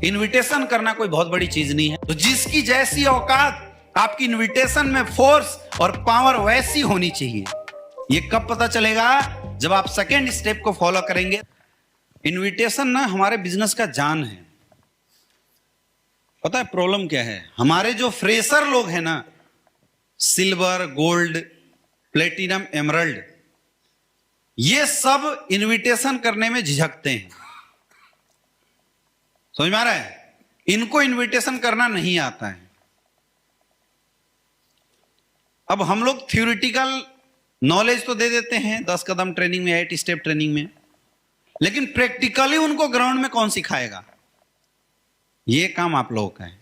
Invitation करना कोई बहुत बड़ी चीज नहीं है। तो जिसकी जैसी औकात, आपकी इनविटेशन में फोर्स और पावर वैसी होनी चाहिए। ये कब पता चलेगा? जब आप सेकेंड स्टेप को फॉलो करेंगे। इनविटेशन ना हमारे बिजनेस का जान है। पता है प्रॉब्लम क्या है? हमारे जो फ्रेशर लोग हैं ना, सिल्वर, गोल्ड, प्लेटिनम, एमरल्ड, ये सब इनविटेशन करने में झिझकते हैं। समझ में आ रहा है? इनको इनविटेशन करना नहीं आता है। अब हम लोग थ्योरेटिकल नॉलेज तो दे देते हैं 10 कदम ट्रेनिंग में, 8 स्टेप ट्रेनिंग में, लेकिन प्रैक्टिकली उनको ग्राउंड में कौन सिखाएगा? ये काम आप लोगों का है।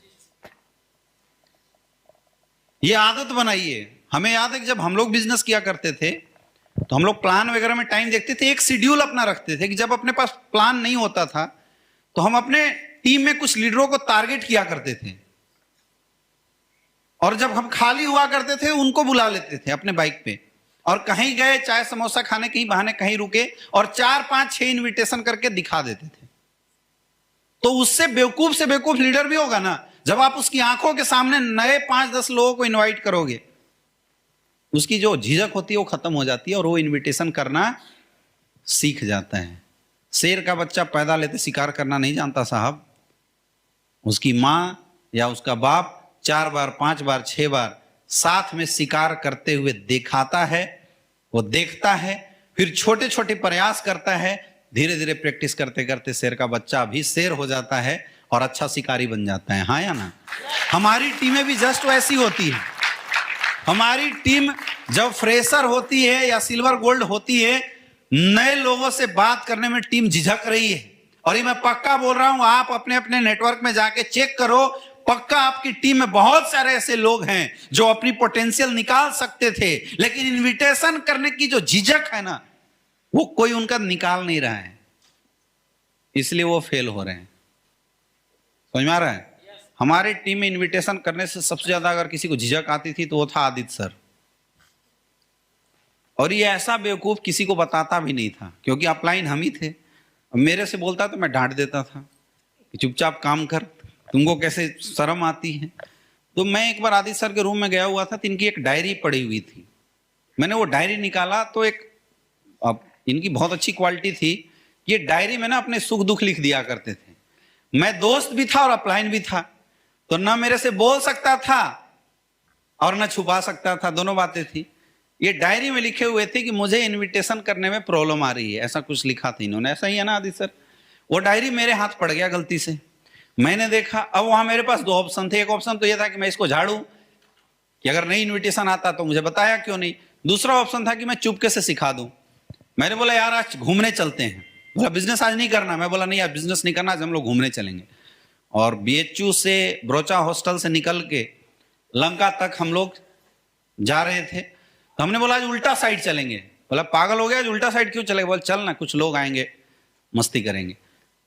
ये आदत बनाइए। हमें याद है कि जब हम लोग बिजनेस किया करते थे तो हम लोग प्लान वगैरह में टाइम देखते थे, एक शेड्यूल अपना रखते थे कि जब अपने पास प्लान नहीं होता था तो हम अपने टीम में कुछ लीडरों को टारगेट किया करते थे, और जब हम खाली हुआ करते थे उनको बुला लेते थे अपने बाइक पे, और कहीं गए चाय समोसा खाने, कहीं बहाने कहीं रुके, और 4, 5, 6 इनविटेशन करके दिखा देते थे। तो उससे बेवकूफ से बेवकूफ लीडर भी होगा ना, जब आप उसकी आंखों के सामने नए 5-10 लोगों को इनवाइट करोगे, उसकी जो झिझक होती है वो खत्म हो जाती है और वो इनविटेशन करना सीख जाता है। शेर का बच्चा पैदा लेते शिकार करना नहीं जानता साहब। उसकी मां या उसका बाप 4 बार, 5 बार, 6 बार साथ में शिकार करते हुए दिखाता है, वो देखता है, फिर छोटे छोटे प्रयास करता है, धीरे धीरे प्रैक्टिस करते करते शेर का बच्चा भी शेर हो जाता है और अच्छा शिकारी बन जाता है। हाँ या ना? हमारी टीमें भी जस्ट वैसी होती है। हमारी टीम जब फ्रेशर होती है या सिल्वर गोल्ड होती है, नए लोगों से बात करने में टीम झिझक रही है। और ये मैं पक्का बोल रहा हूं, आप अपने अपने नेटवर्क में जाके चेक करो, पक्का आपकी टीम में बहुत सारे ऐसे लोग हैं जो अपनी पोटेंशियल निकाल सकते थे, लेकिन इनविटेशन करने की जो झिझक है ना, वो कोई उनका निकाल नहीं रहा है, इसलिए वो फेल हो रहे हैं। समझ में आ रहा है? हमारी टीम में इनविटेशन करने से सबसे ज्यादा अगर किसी को झिझक आती थी तो वो था आदित्य सर। और ये ऐसा बेवकूफ किसी को बताता भी नहीं था, क्योंकि अपलाइन हम ही थे। मेरे से बोलता तो मैं डांट देता था कि चुपचाप काम कर, तुमको कैसे शर्म आती है। तो मैं एक बार आदित्य सर के रूम में गया हुआ था, तो इनकी एक डायरी पड़ी हुई थी। मैंने वो डायरी निकाला तो अब इनकी बहुत अच्छी क्वालिटी थी, ये डायरी में ना अपने सुख दुख लिख दिया करते थे। मैं दोस्त भी था और अपलाइन भी था, तो ना मेरे से बोल सकता था और ना छुपा सकता था, दोनों बातें थी। ये डायरी में लिखे हुए थे कि मुझे इनविटेशन करने में प्रॉब्लम आ रही है, ऐसा कुछ लिखा था इन्होंने। ऐसा ही है ना आदित्य सर? वो डायरी मेरे हाथ पड़ गया गलती से। मैंने देखा, अब वहां मेरे पास 2 ऑप्शन थे। एक ऑप्शन तो यह था कि मैं इसको झाड़ू, कि अगर नहीं इन्विटेशन आता तो मुझे बताया क्यों नहीं। दूसरा ऑप्शन था कि मैं चुपके से सिखा दूं। मैंने बोला यार आज घूमने चलते हैं। बोला बिजनेस आज नहीं करना। मैं बोला नहीं यार बिजनेस नहीं करना, आज हम लोग घूमने चलेंगे। और BHU से ब्रोचा हॉस्टल से निकल के लंका तक हम लोग जा रहे थे, तो हमने बोला आज उल्टा साइड चलेंगे। बोला पागल हो गया, आज उल्टा साइड क्यों चलेगा? बोला चल ना, कुछ लोग आएंगे मस्ती करेंगे।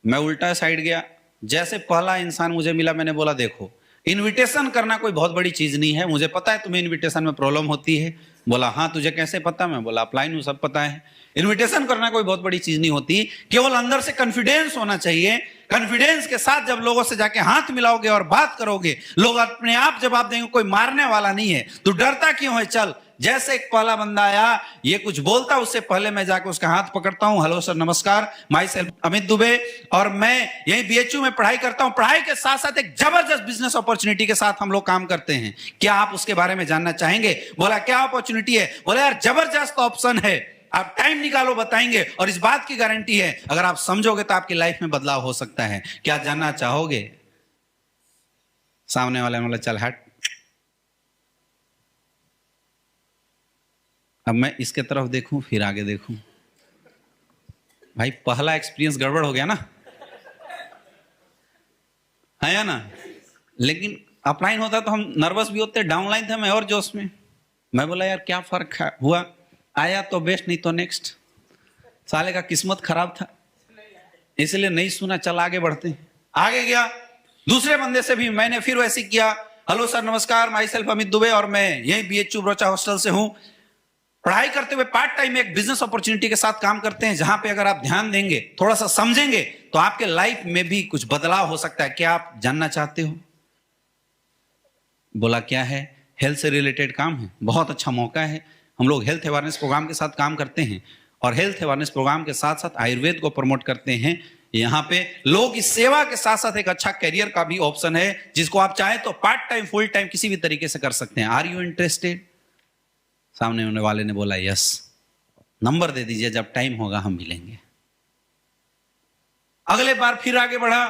मैं उल्टा साइड गया, जैसे पहला इंसान मुझे मिला, मैंने बोला देखो इनविटेशन करना कोई बहुत बड़ी चीज नहीं है, मुझे पता है तुम्हें इनविटेशन में प्रॉब्लम होती है। बोला हाँ तुझे कैसे पता? मैं बोला अपलाइन हूं, सब पता है। इनविटेशन करना कोई बहुत बड़ी चीज नहीं होती, केवल अंदर से कॉन्फिडेंस होना चाहिए। कॉन्फिडेंस के साथ जब लोगों से जाके हाथ मिलाओगे और बात करोगे, लोग अपने आप जवाब देंगे। कोई मारने वाला नहीं है, तू डरता क्यों है? चल, जैसे एक पहला बंदा आया, ये कुछ बोलता, उससे पहले मैं जाकर उसका हाथ पकड़ता हूं। हेलो सर, नमस्कार, माई सेल्फ अमित दुबे, और मैं यही BHU में पढ़ाई करता हूं। पढ़ाई के साथ साथ एक जबरदस्त बिजनेस अपॉर्चुनिटी के साथ हम लोग काम करते हैं, क्या आप उसके बारे में जानना चाहेंगे? बोला क्या अपॉर्चुनिटी है? बोला यार जबरदस्त ऑप्शन है, आप टाइम निकालो बताएंगे, और इस बात की गारंटी है अगर आप समझोगे तो आपकी लाइफ में बदलाव हो सकता है। क्या जानना चाहोगे? सामने वाले ने बोला चल हट। अब मैं इसके तरफ देखूं फिर आगे देखूं, भाई पहला एक्सपीरियंस गड़बड़ हो गया ना, है या ना? लेकिन अपलाइन होता तो हम नर्वस भी होते, डाउनलाइन थे मैं और जोश में। मैं बोला यार क्या फर्क हुआ, आया तो बेस्ट, नहीं तो नेक्स्ट। साले का किस्मत खराब था इसलिए नहीं सुना, चल आगे बढ़ते। आगे गया, दूसरे बंदे से भी मैंने फिर वैसे किया। हेलो सर, नमस्कार, माई सेल्फ अमित दुबे, और मैं यही BHU ब्रोचा हॉस्टल से हूं। पढ़ाई करते हुए पार्ट टाइम एक बिजनेस अपॉर्चुनिटी के साथ काम करते हैं, जहां पे अगर आप ध्यान देंगे, थोड़ा सा समझेंगे, तो आपके लाइफ में भी कुछ बदलाव हो सकता है। क्या आप जानना चाहते हो? बोला क्या है? हेल्थ से रिलेटेड काम है, बहुत अच्छा मौका है। हम लोग हेल्थ अवेयरनेस प्रोग्राम के साथ काम करते हैं और हेल्थ अवेयरनेस प्रोग्राम के साथ साथ आयुर्वेद को प्रमोट करते हैं। यहाँ पे लोग इस सेवा के साथ साथ एक अच्छा करियर का भी ऑप्शन है, जिसको आप चाहें तो पार्ट टाइम फुल टाइम किसी भी तरीके से कर सकते हैं। Are you interested? सामने होने वाले ने बोला यस। नंबर दे दीजिए, जब टाइम होगा हम मिलेंगे। अगले बार फिर आगे बढ़ा,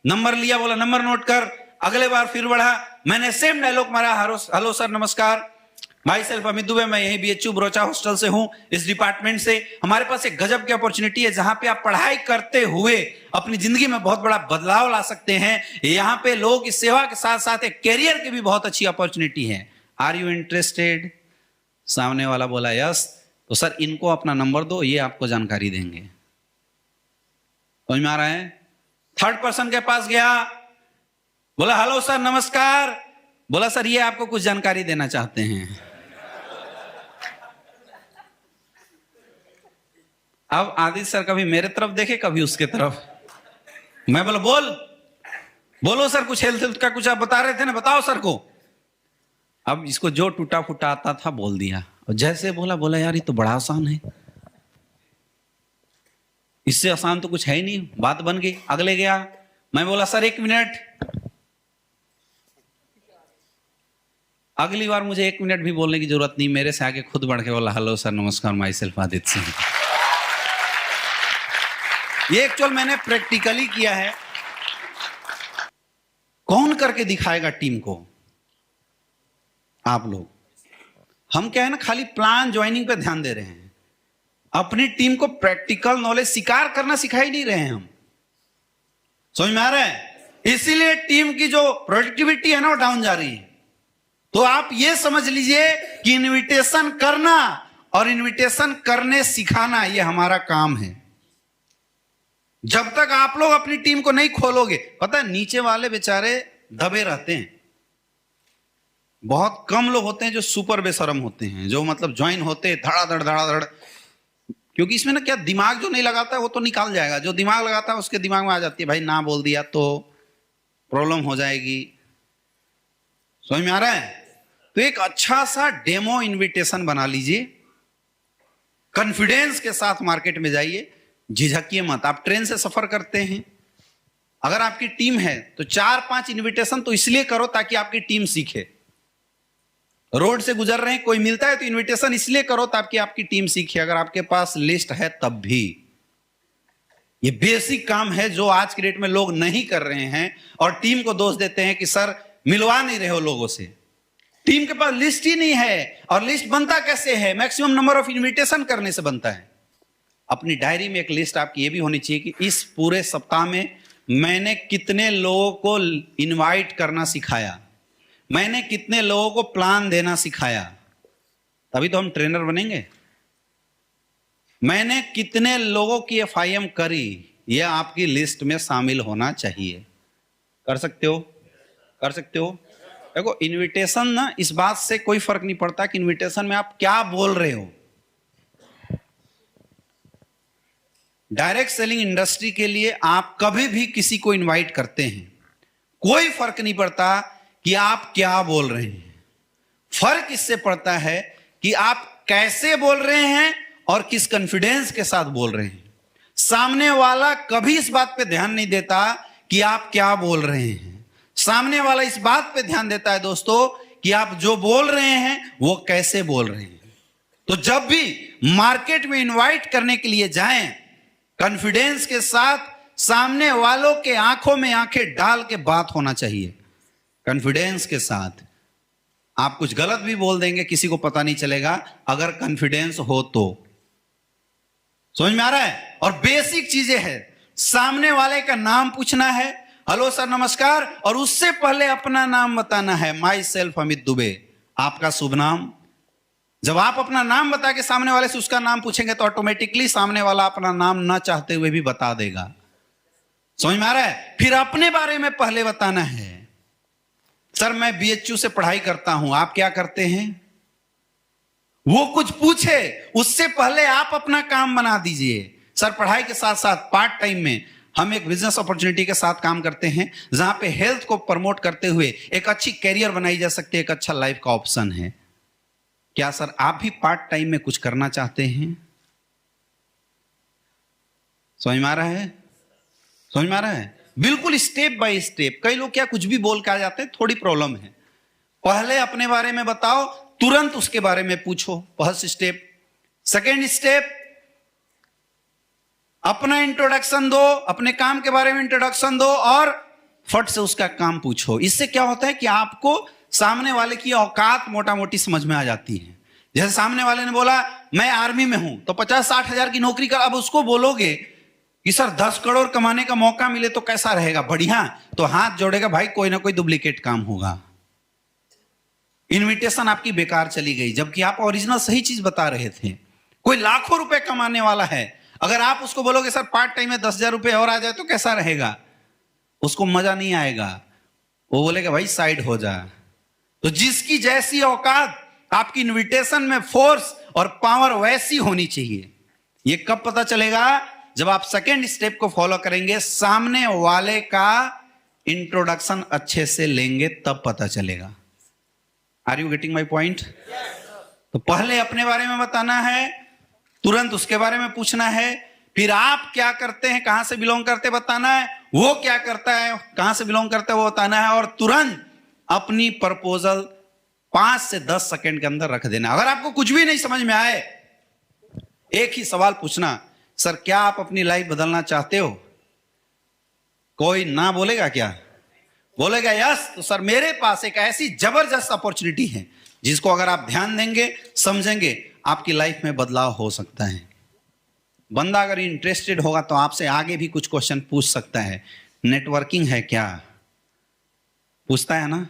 नंबर लिया, बोला नंबर नोट कर। अगले बार फिर बढ़ा, मैंने सेम डायलॉग मारा, हेलो सर नमस्कार, माई सेल्फ अमित दुबे, मैं यही बीएचयू ब्रोचा हॉस्टल से हूं, इस डिपार्टमेंट से। हमारे पास एक गजब की अपॉर्चुनिटी है जहां पे आप पढ़ाई करते हुए अपनी जिंदगी में बहुत बड़ा बदलाव ला सकते हैं। यहाँ पे लोग इस सेवा के साथ साथ एक कैरियर की भी बहुत अच्छी अपॉर्चुनिटी है। Are you interested? सामने वाला बोला यस। तो सर इनको अपना नंबर दो, ये आपको जानकारी देंगे। समझ में आ रहा है? थर्ड पर्सन के पास गया, बोला हेलो सर नमस्कार, बोला सर ये आपको कुछ जानकारी देना चाहते हैं। अब आदित्य सर कभी मेरे तरफ देखे, कभी उसके तरफ। मैं बोला बोलो सर, कुछ हेल्थ का कुछ आप बता रहे थे ना, बताओ सर को। अब इसको जो टूटा फूटा आता था बोल दिया, और जैसे बोला यार ये तो बड़ा आसान है, इससे आसान तो कुछ है ही नहीं। बात बन गई। अगले गया, मैं बोला सर 1 मिनट। अगली बार मुझे 1 मिनट भी बोलने की जरूरत नहीं, मेरे से आगे खुद बढ़ के बोला हेलो सर नमस्कार, माई सेल्फ आदित्य सिंह। ये एक्चुअल मैंने प्रैक्टिकली किया है। कौन करके दिखाएगा टीम को? आप लोग। हम क्या है ना, खाली प्लान ज्वाइनिंग पे ध्यान दे रहे हैं, अपनी टीम को प्रैक्टिकल नॉलेज शिकार करना सिखा ही नहीं रहे हैं हम। समझ में आ रहा है? इसीलिए टीम की जो प्रोडक्टिविटी है ना वो डाउन जा रही है। तो आप ये समझ लीजिए कि इनविटेशन करना और इनविटेशन करने सिखाना ये हमारा काम है। जब तक आप लोग अपनी टीम को नहीं खोलोगे, पता है नीचे वाले बेचारे दबे रहते हैं। बहुत कम लोग होते हैं जो सुपर बेशरम होते हैं, जो मतलब ज्वाइन होते हैं धड़ाधड़। क्योंकि इसमें ना क्या, दिमाग जो नहीं लगाता है वो तो निकाल जाएगा, जो दिमाग लगाता है उसके दिमाग में आ जाती है भाई ना बोल दिया तो प्रॉब्लम हो जाएगी। समझ में आ रहा है? तो एक अच्छा सा डेमो इनविटेशन बना लीजिए, कॉन्फिडेंस के साथ मार्केट में जाइए, झिझकिए मत। आप ट्रेन से सफर करते हैं, अगर आपकी टीम है तो 4-5 इनविटेशन तो इसलिए करो ताकि आपकी टीम सीखे। रोड से गुजर रहे हैं, कोई मिलता है तो इनविटेशन इसलिए करो ताकि आपकी टीम सीखे। अगर आपके पास लिस्ट है तब भी। ये बेसिक काम है जो आज की डेट में लोग नहीं कर रहे हैं और टीम को दोष देते हैं कि सर मिलवा नहीं रहे हो लोगों से। टीम के पास लिस्ट ही नहीं है, और लिस्ट बनता कैसे है? मैक्सिमम नंबर ऑफ इनविटेशन करने से बनता है। अपनी डायरी में एक लिस्ट आपकी ये भी होनी चाहिए कि इस पूरे सप्ताह में मैंने कितने लोगों को इनवाइट करना सिखाया, मैंने कितने लोगों को प्लान देना सिखाया, तभी तो हम ट्रेनर बनेंगे। मैंने कितने लोगों की FIM करी, यह आपकी लिस्ट में शामिल होना चाहिए। कर सकते हो? कर सकते हो? देखो इनविटेशन ना, इस बात से कोई फर्क नहीं पड़ता कि इनविटेशन में आप क्या बोल रहे हो। डायरेक्ट सेलिंग इंडस्ट्री के लिए आप कभी भी किसी को इनवाइट करते हैं, कोई फर्क नहीं पड़ता कि आप क्या बोल रहे हैं। फर्क इससे पड़ता है कि आप कैसे बोल रहे हैं और किस कॉन्फिडेंस के साथ बोल रहे हैं। सामने वाला कभी इस बात पे ध्यान नहीं देता कि आप क्या बोल रहे हैं। सामने वाला इस बात पे ध्यान देता है दोस्तों कि आप जो बोल रहे हैं वो कैसे बोल रहे हैं। तो जब भी मार्केट में इनवाइट करने के लिए जाएं, कॉन्फिडेंस के साथ सामने वालों के आंखों में आंखें डाल के बात होना चाहिए। कॉन्फिडेंस के साथ आप कुछ गलत भी बोल देंगे, किसी को पता नहीं चलेगा, अगर कॉन्फिडेंस हो तो। समझ में आ रहा है? और बेसिक चीजें हैं, सामने वाले का नाम पूछना है, हेलो सर नमस्कार, और उससे पहले अपना नाम बताना है, माई सेल्फ अमित दुबे, आपका शुभ नाम। जब आप अपना नाम बता के सामने वाले से उसका नाम पूछेंगे तो ऑटोमेटिकली सामने वाला अपना नाम ना चाहते हुए भी बता देगा। समझ में आ रहा है? फिर अपने बारे में पहले बताना है, सर मैं BHU से पढ़ाई करता हूं, आप क्या करते हैं? वो कुछ पूछे उससे पहले आप अपना काम बना दीजिए। सर पढ़ाई के साथ साथ पार्ट टाइम में हम एक बिजनेस अपॉर्चुनिटी के साथ काम करते हैं जहां पे हेल्थ को प्रमोट करते हुए एक अच्छी कैरियर बनाई जा सकती है, एक अच्छा लाइफ का ऑप्शन है। क्या सर आप भी पार्ट टाइम में कुछ करना चाहते हैं? समझ में आ रहा है? समझ में आ रहा है? बिल्कुल स्टेप बाय स्टेप। कई लोग क्या कुछ भी बोल के आ जाते हैं, थोड़ी प्रॉब्लम है। पहले अपने बारे में बताओ, तुरंत उसके बारे में पूछो, फर्स्ट स्टेप। सेकेंड स्टेप, अपना इंट्रोडक्शन दो, अपने काम के बारे में इंट्रोडक्शन दो और फट से उसका काम पूछो। इससे क्या होता है कि आपको सामने वाले की औकात मोटा मोटी समझ में आ जाती है। जैसे सामने वाले ने बोला मैं आर्मी में हूं तो 50-60 हजार की नौकरी कर, अब उसको बोलोगे कि सर 10 करोड़ कमाने का मौका मिले तो कैसा रहेगा? बढ़िया, तो हाथ जोड़ेगा भाई, कोई ना कोई डुप्लीकेट काम होगा। इनविटेशन आपकी बेकार चली गई, जबकि आप ओरिजिनल सही चीज बता रहे थे। कोई लाखों रुपए कमाने वाला है, अगर आप उसको बोलोगे सर पार्ट टाइम में 10,000 रुपए और आ जाए तो कैसा रहेगा? उसको मजा नहीं आएगा, वो बोलेगा भाई साइड हो जा। तो जिसकी जैसी औकात, आपकी इनविटेशन में फोर्स और पावर वैसी होनी चाहिए। ये कब पता चलेगा? जब आप सेकेंड स्टेप को फॉलो करेंगे, सामने वाले का इंट्रोडक्शन अच्छे से लेंगे, तब पता चलेगा। Are you getting my point? तो पहले अपने बारे में बताना है, तुरंत उसके बारे में पूछना है, फिर आप क्या करते हैं, कहां से बिलोंग करते बताना है, वो क्या करता है, कहां से बिलोंग करता है वो बताना है, और तुरंत अपनी प्रपोजल 5 से 10 सेकंड के अंदर रख देना। अगर आपको कुछ भी नहीं समझ में आए, एक ही सवाल पूछना, सर क्या आप अपनी लाइफ बदलना चाहते हो? कोई ना बोलेगा क्या? बोलेगा यस। तो सर मेरे पास एक ऐसी जबरदस्त अपॉर्चुनिटी है जिसको अगर आप ध्यान देंगे, समझेंगे, आपकी लाइफ में बदलाव हो सकता है। बंदा अगर इंटरेस्टेड होगा तो आपसे आगे भी कुछ क्वेश्चन पूछ सकता है। नेटवर्किंग है क्या? पूछता है ना?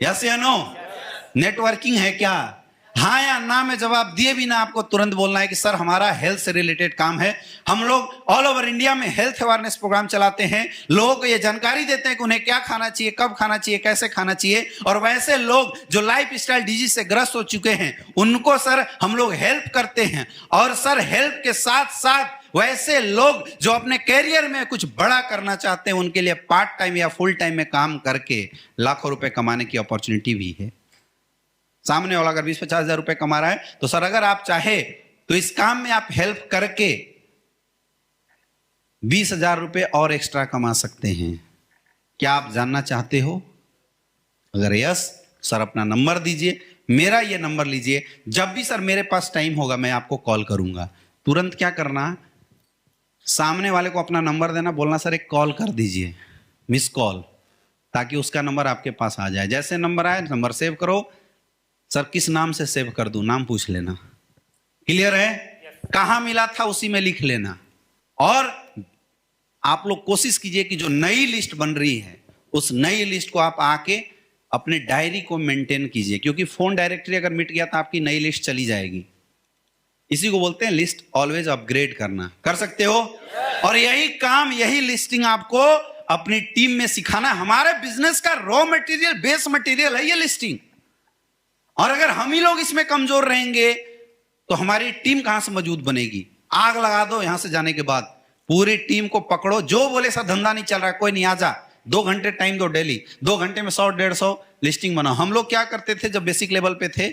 यस या नो? नेटवर्किंग है क्या? हाँ या ना में जवाब दिए बिना आपको तुरंत बोलना है कि सर हमारा हेल्थ से रिलेटेड काम है। हम लोग ऑल ओवर इंडिया में हेल्थ अवेयरनेस प्रोग्राम चलाते हैं, लोगों को ये जानकारी देते हैं कि उन्हें क्या खाना चाहिए, कब खाना चाहिए, कैसे खाना चाहिए, और वैसे लोग जो लाइफ स्टाइल डिजीज से ग्रस्त हो चुके हैं उनको सर हम लोग हेल्प करते हैं। और सर हेल्प के साथ साथ वैसे लोग जो अपने कैरियर में कुछ बड़ा करना चाहते हैं उनके लिए पार्ट टाइम या फुल टाइम में काम करके लाखों रुपए कमाने की अपॉर्चुनिटी भी है। सामने वाला अगर 20-50 हजार रुपए कमा रहा है तो सर अगर आप चाहे तो इस काम में आप हेल्प करके 20,000 रुपए और एक्स्ट्रा कमा सकते हैं। क्या आप जानना चाहते हो? अगर यस, सर अपना नंबर दीजिए, मेरा ये नंबर लीजिए। जब भी सर मेरे पास टाइम होगा मैं आपको कॉल करूंगा। तुरंत क्या करना, सामने वाले को अपना नंबर देना, बोलना सर एक कॉल कर दीजिए, मिस कॉल, ताकि उसका नंबर आपके पास आ जाए। जैसे नंबर आए नंबर सेव करो। सर किस नाम से सेव कर दूं? नाम पूछ लेना। क्लियर है? कहां मिला था उसी में लिख लेना। और आप लोग कोशिश कीजिए कि जो नई लिस्ट बन रही है उस नई लिस्ट को आप आके अपने डायरी को मेंटेन कीजिए, क्योंकि फोन डायरेक्टरी अगर मिट गया तो आपकी नई लिस्ट चली जाएगी। इसी को बोलते हैं लिस्ट ऑलवेज अपग्रेड करना। कर सकते हो? और यही काम, यही लिस्टिंग आपको अपनी टीम में सिखाना। हमारे बिजनेस का रॉ मटेरियल, बेस मटेरियल है ये लिस्टिंग। और अगर हम ही लोग इसमें कमजोर रहेंगे तो हमारी टीम कहां से मजबूत बनेगी? आग लगा दो यहां से जाने के बाद, पूरी टीम को पकड़ो, जो बोले सर धंधा नहीं चल रहा है, कोई नहीं, आ जा, 2 घंटे टाइम दो डेली, 2 घंटे में 100-150 लिस्टिंग बनाओ। हम लोग क्या करते थे जब बेसिक लेवल पे थे,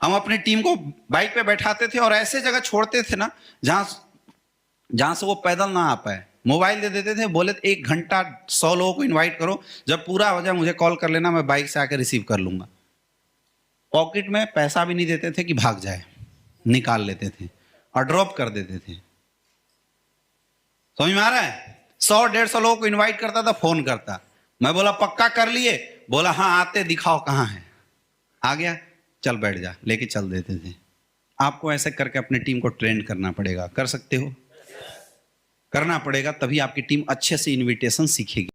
हम अपनी टीम को बाइक पे बैठाते थे और ऐसे जगह छोड़ते थे ना जहां से वो पैदल ना आ पाए। मोबाइल दे देते थे, बोले 1 घंटा 100 लोगों को इन्वाइट करो, जब पूरा हो जाए मुझे कॉल कर लेना, मैं बाइक से आकर रिसीव कर लूंगा। पॉकेट में पैसा भी नहीं देते थे कि भाग जाए, निकाल लेते थे और ड्रॉप कर देते थे। समझ में आ रहा है? 100-150 लोगों को इनवाइट करता था, फोन करता, मैं बोला पक्का कर लिए? बोला हाँ आते, दिखाओ कहां है। आ गया, चल बैठ जा, लेके चल देते थे। आपको ऐसे करके अपनी टीम को ट्रेन करना पड़ेगा। कर सकते हो? करना पड़ेगा, तभी आपकी टीम अच्छे से इनविटेशन सीखेगी।